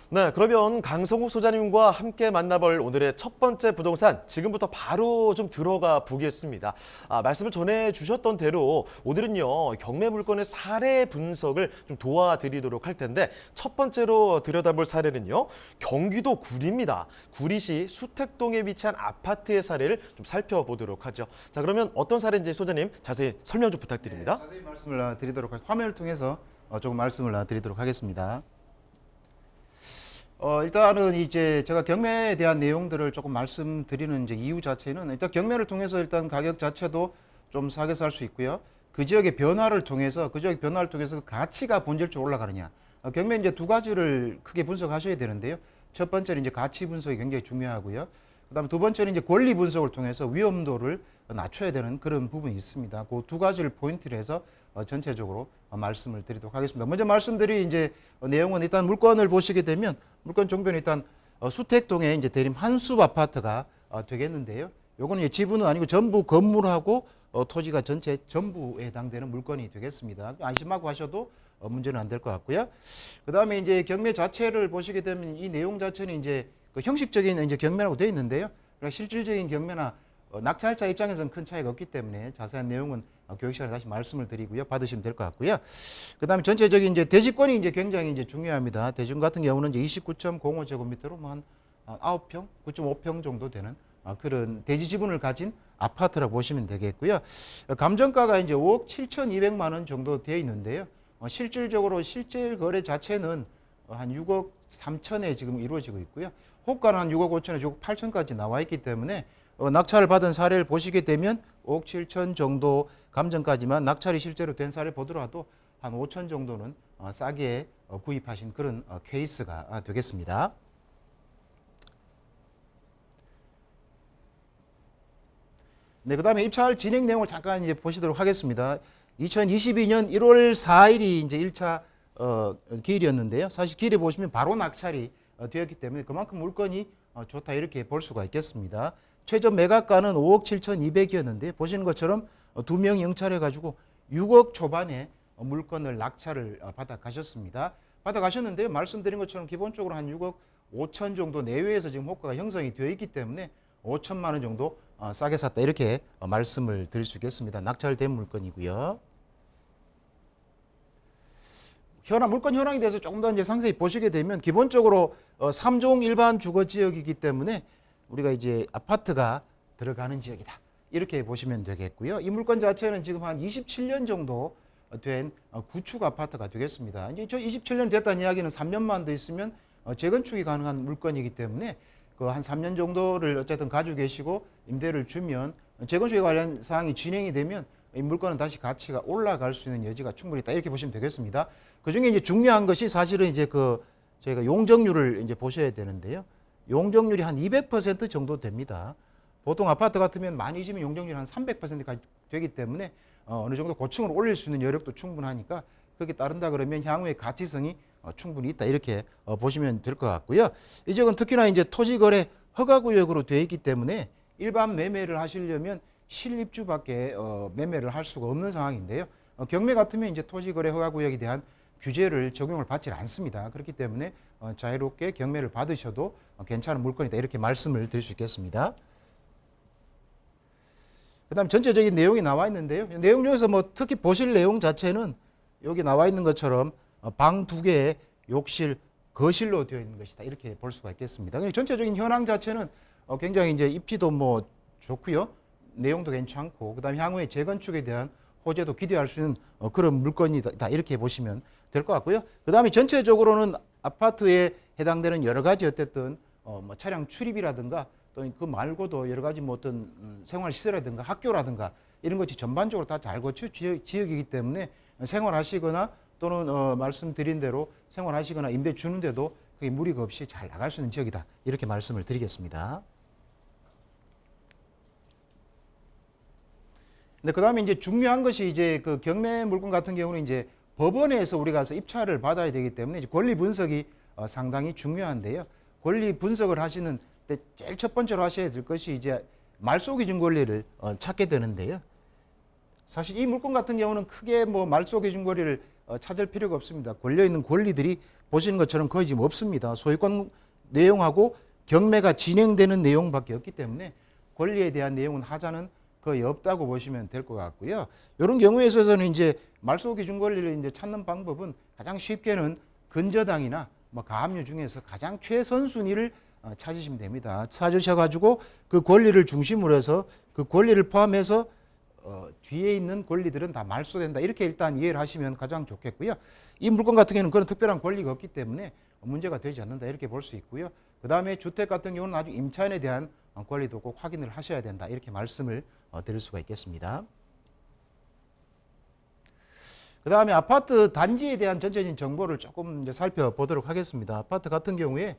네, 그러면 강성욱 소장님과 함께 만나볼 오늘의 첫 번째 부동산, 지금부터 바로 좀 들어가 보겠습니다. 말씀을 전해주셨던 대로 오늘은요, 경매 물건의 사례 분석을 좀 도와드리도록 할 텐데, 첫 번째로 들여다볼 사례는요, 경기도 구리입니다. 구리시 수택동에 위치한 아파트의 사례를 좀 살펴보도록 하죠. 자, 그러면 어떤 사례인지 소장님 자세히 설명 좀 부탁드립니다. 네, 자세히 말씀을 드리도록 하겠습니다. 화면을 통해서 조금 말씀을 드리도록 하겠습니다. 일단은 이제 제가 경매에 대한 내용들을 조금 말씀드리는 이제 이유 자체는 일단 경매를 통해서 일단 가격 자체도 좀 싸게 살 수 있고요. 그 지역의 변화를 통해서 가치가 본질적으로 올라가느냐. 경매 이제 두 가지를 크게 분석하셔야 되는데요. 첫 번째는 이제 가치 분석이 굉장히 중요하고요. 그다음에 두 번째는 이제 권리 분석을 통해서 위험도를 낮춰야 되는 그런 부분이 있습니다. 그 두 가지를 포인트로 해서 전체적으로 말씀을 드리도록 하겠습니다. 먼저 말씀드릴 이제 내용은 일단 물건을 보시게 되면 물건 종변이 일단 수택동에 이제 대림 한숲 아파트가 되겠는데요. 요거는 이제 지분은 아니고 전부 건물하고 토지가 전체 전부에 해당되는 물건이 되겠습니다. 안심하고 하셔도 문제는 안 될 것 같고요. 그다음에 이제 경매 자체를 보시게 되면 이 내용 자체는 이제 그 형식적인 이제 경매라고 되어 있는데요. 그러니까 실질적인 경매나 낙찰자 입장에서는 큰 차이가 없기 때문에 자세한 내용은 교육 시간에 다시 말씀을 드리고요. 받으시면 될 것 같고요. 그다음에 전체적인 이제 대지권이 이제 굉장히 이제 중요합니다. 대지권 같은 경우는 이제 29.05제곱미터로 뭐 한 9평, 9.5평 정도 되는 그런 대지 지분을 가진 아파트라고 보시면 되겠고요. 감정가가 이제 5억 7,200만 원 정도 되어 있는데요. 실질적으로 실제 거래 자체는 한 6억 3천에 지금 이루어지고 있고요. 호가는 한 6억 5천에 6억 8천까지 나와 있기 때문에 낙찰을 받은 사례를 보시게 되면 5억 7천 정도 감정까지만 낙찰이 실제로 된 사례를 보더라도 한 5천 정도는 싸게 구입하신 그런 케이스가 되겠습니다. 네, 그다음에 입찰 진행 내용을 잠깐 이제 보시도록 하겠습니다. 2022년 1월 4일이 이제 1차 기일이었는데요. 사실 기일에 보시면 바로 낙찰이 되었기 때문에 그만큼 물건이 좋다 이렇게 볼 수가 있겠습니다. 최저 매각가는 5억 7,200이었는데 보시는 것처럼 두 명이 응찰해가지고 6억 초반에 물건을 낙찰을 받아가셨습니다. 받아가셨는데요. 말씀드린 것처럼 기본적으로 한 6억 5천 정도 내외에서 지금 호가가 형성이 되어 있기 때문에 5천만 원 정도 싸게 샀다 이렇게 말씀을 드릴 수 있겠습니다. 낙찰된 물건이고요. 물건 현황에 대해서 조금 더 이제 상세히 보시게 되면 기본적으로 3종 일반 주거 지역이기 때문에 우리가 이제 아파트가 들어가는 지역이다. 이렇게 보시면 되겠고요. 이 물건 자체는 지금 한 27년 정도 된 구축 아파트가 되겠습니다. 이제 저 27년 됐다는 이야기는 3년만 더 있으면 재건축이 가능한 물건이기 때문에 그 한 3년 정도를 어쨌든 가지고 계시고 임대를 주면 재건축에 관련 사항이 진행이 되면 이 물건은 다시 가치가 올라갈 수 있는 여지가 충분히 있다. 이렇게 보시면 되겠습니다. 그 중에 이제 중요한 것이 사실은 이제 저희가 용적률을 이제 보셔야 되는데요. 용적률이 한 200% 정도 됩니다. 보통 아파트 같으면 많이 지면 용적률이 한 300%까지 되기 때문에 어느 정도 고층으로 올릴 수 있는 여력도 충분하니까 그렇게 따른다 그러면 향후의 가치성이 충분히 있다 이렇게 보시면 될 것 같고요. 이 지역은 특히나 이제 토지거래 허가구역으로 되어 있기 때문에 일반 매매를 하시려면 실입주밖에 매매를 할 수가 없는 상황인데요. 경매 같으면 이제 토지거래 허가구역에 대한 규제를 적용을 받지 않습니다. 그렇기 때문에 자유롭게 경매를 받으셔도 괜찮은 물건이다 이렇게 말씀을 드릴 수 있겠습니다. 그다음 전체적인 내용이 나와 있는데요. 내용 중에서 뭐 특히 보실 내용 자체는 여기 나와 있는 것처럼 방 2개의 욕실, 거실로 되어 있는 것이다 이렇게 볼 수가 있겠습니다. 전체적인 현황 자체는 굉장히 이제 입지도 뭐 좋고요. 내용도 괜찮고 그다음에 향후에 재건축에 대한 호재도 기대할 수 있는 그런 물건이다 이렇게 보시면 될 것 같고요. 그다음에 전체적으로는 아파트에 해당되는 여러 가지 어쨌든 뭐 차량 출입이라든가 또 그 말고도 여러 가지 뭐 어떤 생활시설이라든가 학교라든가 이런 것이 전반적으로 다 잘 갖춘 지역이기 때문에 생활하시거나 또는 말씀드린 대로 생활하시거나 임대 주는데도 그게 무리가 없이 잘 나갈 수 있는 지역이다 이렇게 말씀을 드리겠습니다. 네, 그다음에 이제 중요한 것이 이제 그 경매 물건 같은 경우는 이제 법원에서 우리가 가서 입찰을 받아야 되기 때문에 이제 권리 분석이 상당히 중요한데요. 권리 분석을 하시는 때 제일 첫 번째로 하셔야 될 것이 이제 말소 기준 권리를 찾게 되는데요. 사실 이 물건 같은 경우는 크게 뭐 말소 기준 권리를 찾을 필요가 없습니다. 걸려있는 권리들이 보시는 것처럼 거의 지금 없습니다. 소유권 내용하고 경매가 진행되는 내용밖에 없기 때문에 권리에 대한 내용은 하자는 거의 없다고 보시면 될 것 같고요. 이런 경우에 있어서는 이제 말소 기준 권리를 이제 찾는 방법은 가장 쉽게는 근저당이나 뭐 가압류 중에서 가장 최선순위를 찾으시면 됩니다. 찾으셔가지고 그 권리를 중심으로 해서 그 권리를 포함해서 뒤에 있는 권리들은 다 말소된다. 이렇게 일단 이해를 하시면 가장 좋겠고요. 이 물건 같은 경우는 그런 특별한 권리가 없기 때문에 문제가 되지 않는다. 이렇게 볼 수 있고요. 그 다음에 주택 같은 경우는 아주 임차인에 대한 권리도 꼭 확인을 하셔야 된다. 이렇게 말씀을 드릴 수가 있겠습니다. 그 다음에 아파트 단지에 대한 전체적인 정보를 조금 이제 살펴보도록 하겠습니다. 아파트 같은 경우에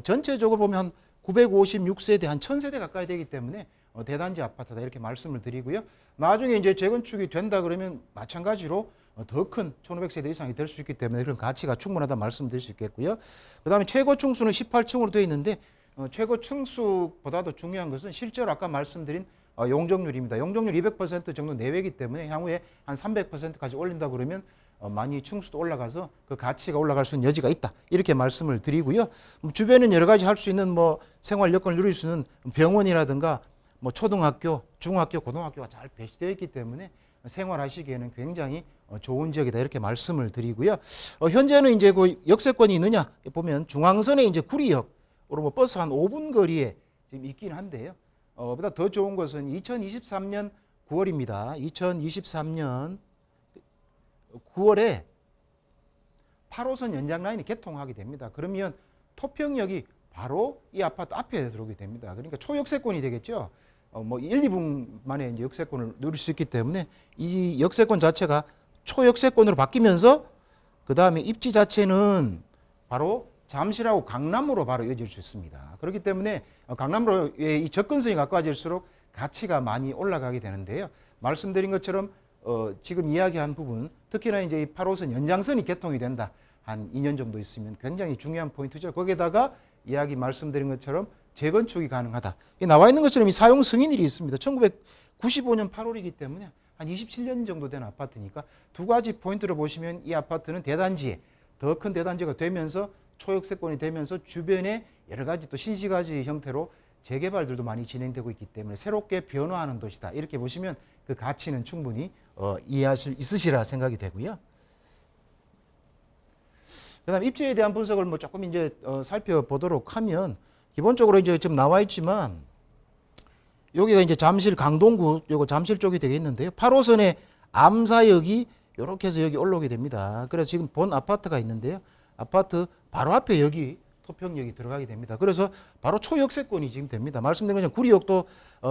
전체적으로 보면 한 956세대, 한 1000세대 가까이 되기 때문에 대단지 아파트다 이렇게 말씀을 드리고요. 나중에 이제 재건축이 된다 그러면 마찬가지로 더 큰 1500세대 이상이 될 수 있기 때문에 그런 가치가 충분하다 말씀드릴 수 있겠고요. 그 다음에 최고 층수는 18층으로 되어 있는데 최고 층수보다도 중요한 것은 실제로 아까 말씀드린 용적률입니다. 용적률 200% 정도 내외이기 때문에 향후에 한 300%까지 올린다 그러면 많이 층수도 올라가서 그 가치가 올라갈 수 있는 여지가 있다. 이렇게 말씀을 드리고요. 주변에는 여러 가지 할 수 있는 뭐 생활 여건을 누릴 수 있는 병원이라든가 뭐 초등학교, 중학교, 고등학교가 잘 배치되어 있기 때문에 생활하시기에는 굉장히 좋은 지역이다. 이렇게 말씀을 드리고요. 현재는 이제 그 역세권이 있느냐 보면 중앙선에 이제 구리역으로 뭐 버스 한 5분 거리에 지금 있긴 한데요. 보다 더 좋은 것은 2023년 9월입니다. 2023년 9월에 8호선 연장 라인이 개통하게 됩니다. 그러면 토평역이 바로 이 아파트 앞에 들어오게 됩니다. 그러니까 초역세권이 되겠죠. 뭐 1, 2분 만에 이제 역세권을 누릴 수 있기 때문에 이 역세권 자체가 초역세권으로 바뀌면서 그 다음에 입지 자체는 바로 잠실하고 강남으로 바로 이어질 수 있습니다. 그렇기 때문에 강남으로의 이 접근성이 가까워질수록 가치가 많이 올라가게 되는데요. 말씀드린 것처럼 지금 이야기한 부분, 특히나 이제 이 8호선 연장선이 개통이 된다. 한 2년 정도 있으면 굉장히 중요한 포인트죠. 거기에다가 이야기 말씀드린 것처럼 재건축이 가능하다. 나와 있는 것처럼 이 사용 승인일이 있습니다. 1995년 8월이기 때문에 한 27년 정도 된 아파트니까 두 가지 포인트로 보시면 이 아파트는 대단지에 더 큰 대단지가 되면서 초역세권이 되면서 주변에 여러 가지 또 신시가지 형태로 재개발들도 많이 진행되고 있기 때문에 새롭게 변화하는 도시다. 이렇게 보시면 그 가치는 충분히 이해하실 있으시라 생각이 되고요. 그다음 입지에 대한 분석을 뭐 조금 이제 살펴보도록 하면 기본적으로 이제 지금 나와 있지만 여기가 이제 잠실 강동구 요거 잠실 쪽이 되겠는데요. 8호선의 암사역이 이렇게 해서 여기 올라오게 됩니다. 그래서 지금 본 아파트가 있는데요. 아파트 바로 앞에 여기 토평역이 들어가게 됩니다. 그래서 바로 초역세권이 지금 됩니다. 말씀드린 것처럼 구리역도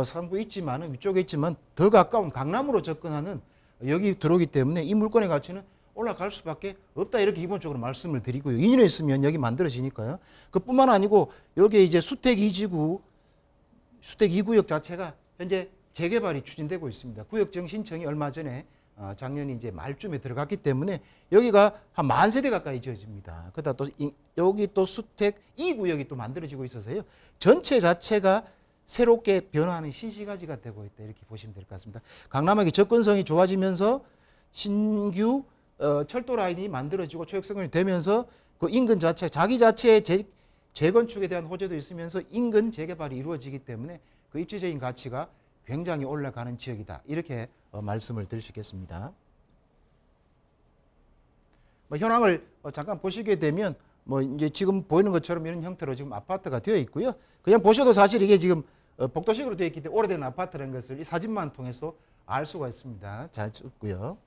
상부에 있지만 위쪽에 있지만 더 가까운 강남으로 접근하는 여기 들어오기 때문에 이 물건의 가치는 올라갈 수밖에 없다. 이렇게 기본적으로 말씀을 드리고요. 2년에 있으면 여기 만들어지니까요. 그뿐만 아니고 여기 이제 수택 2지구, 수택 2구역 자체가 현재 재개발이 추진되고 있습니다. 구역정 신청이 얼마 전에 작년 이제 말쯤에 들어갔기 때문에 여기가 한 10,000세대 가까이 지어집니다. 그러다 또 여기 또 수택 2구역이 또 만들어지고 있어서요. 전체 자체가 새롭게 변화하는 신시가지가 되고 있다. 이렇게 보시면 될 것 같습니다. 강남역의 접근성이 좋아지면서 신규 철도 라인이 만들어지고 초역세권이 되면서 그 인근 자체, 자기 자체의 재건축에 대한 호재도 있으면서 인근 재개발이 이루어지기 때문에 그 입지적인 가치가 굉장히 올라가는 지역이다. 이렇게 말씀을 드릴 수 있겠습니다. 현황을 잠깐 보시게 되면 뭐 이제 지금 보이는 것처럼 이런 형태로 지금 아파트가 되어 있고요. 그냥 보셔도 사실 이게 지금 복도식으로 되어 있기 때문에 오래된 아파트라는 것을 이 사진만 통해서 알 수가 있습니다. 잘 찍고요.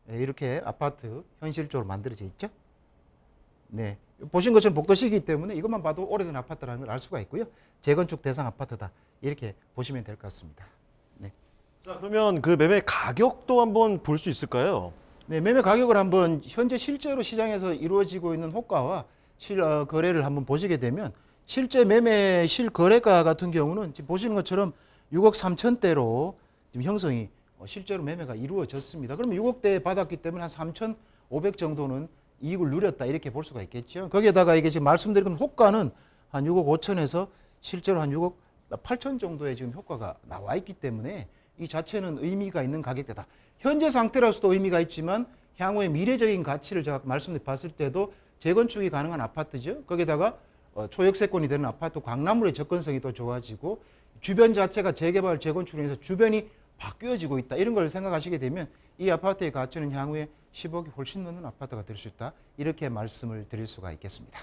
이렇게 아파트 현실적으로 만들어져 있죠. 네, 보신 것처럼 복도식이기 때문에 이것만 봐도 오래된 아파트라는 걸 알 수가 있고요. 재건축 대상 아파트다. 이렇게 보시면 될 것 같습니다. 네. 자, 그러면 그 매매 가격도 한번 볼 수 있을까요? 네, 매매 가격을 한번 현재 실제로 시장에서 이루어지고 있는 호가와 거래를 한번 보시게 되면 실제 매매 실거래가 같은 경우는 지금 보시는 것처럼 6억 3천대로 지금 형성이 실제로 매매가 이루어졌습니다. 그러면 6억대 받았기 때문에 한 3,500 정도는 이익을 누렸다. 이렇게 볼 수가 있겠죠. 거기에다가 이게 지금 말씀드린 호가는 한 6억 5천에서 실제로 한 6억 8천 정도의 지금 효과가 나와 있기 때문에 이 자체는 의미가 있는 가격대다. 현재 상태로서도 의미가 있지만 향후의 미래적인 가치를 제가 말씀드렸을 때도 재건축이 가능한 아파트죠. 거기다가 초역세권이 되는 아파트 광남물의 접근성이 더 좋아지고 주변 자체가 재개발, 재건축을 해서 주변이 바뀌어지고 있다. 이런 걸 생각하시게 되면 이 아파트의 가치는 향후에 10억이 훨씬 넘는 아파트가 될 수 있다. 이렇게 말씀을 드릴 수가 있겠습니다.